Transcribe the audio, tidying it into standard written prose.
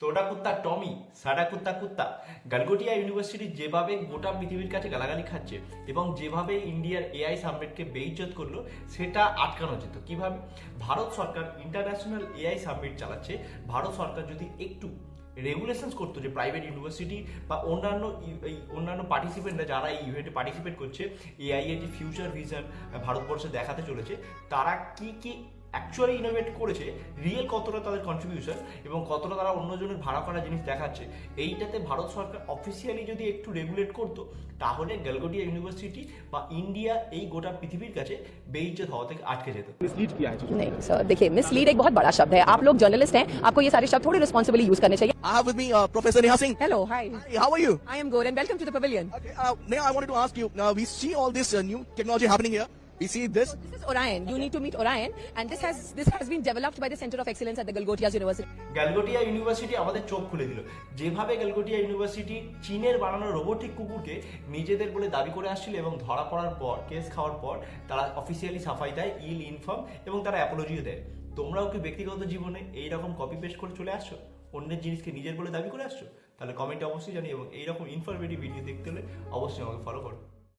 তোটা কুত্তা টমি, সাডা কুত্তা কুত্তা। গালগোটিয়া ইউনিভার্সিটি যেভাবে গোটা পৃথিবীর কাছে গালাগালি খাচ্ছে এবং যেভাবে ইন্ডিয়ার এআই সাবমিটকে বেইজ্জত করলো, সেটা আটকানো যেত কিভাবে? ভারত সরকার ইন্টারন্যাশনাল এআই সাবমিট চালাচ্ছে। ভারত সরকার যদি একটু রেগুলেশনস করতো যে প্রাইভেট ইউনিভার্সিটি বা অন্যান্য পার্টিসিপেন্টরা যারা এই ইভেন্টে পার্টিসিপেট করছে, এআই এর যে ফিউচার ভিশন ভারতবর্ষে দেখাতে চলেছে, তারা কি কি অ্যাকচুয়ালি ইনোভেট করেছে, রিয়েল কতটা তাদের কন্ট্রিবিউশন এবং কতটা তারা অন্যজনের ভাড়া করা জিনিস দেখাচ্ছে, এইটাতে ভারত সরকার অফিসিয়ালি যদি একটু রেগুলেট করতো, তাহলে গালগোটিয়া ইউনিভার্সিটি বা ইন্ডিয়া এই গোটা পৃথিবীর কাছে বেইজ্জত হওয়া থেকে আটকে যেত। मिसलीड किया है नहीं सर, देखिए मिसलीड एक बहुत बड़ा शब्द है। आप लोग जर्नलिस्ट हैं, आपको ये सारे शब्द थोड़ी रिस्पॉन्सिबली यूज करने चाहिए। I have with me Professor Neha Singh. Hello, hi, Hi, how are you? I am good and welcome to the pavilion. Okay, Neha, I wanted to ask you. We see all this new technology happening here. We see this. This is Orion. You need to meet Orion, and this has been developed by the Center of Excellence at the Galgotias University. Galgotia University আমাদের চোখ খুলে দিল। যেভাবে গালগোটিয়া university চীনের বানানো robotic কুকুরকে নিজেদের বলে দাবি করে আসছিল এবং ধরা পড়ার পর, কেস খাওয়ার পর তারা অফিসিয়ালি সাফাই দেয়, ইনফর্ম এবং তারা অ্যাপোলজিও দেয়। তোমরাও কি ব্যক্তিগত জীবনে এইরকম কপি পেস্ট করে চলে আসছো, অন্যের জিনিসকে নিজের বলে দাবি করে আসছো? তাহলে কমেন্টে অবশ্যই জানিয়ে এবং এইরকম ইনফরমেটিভ ভিডিও দেখতে হলে অবশ্যই আমাকে ফলো করো।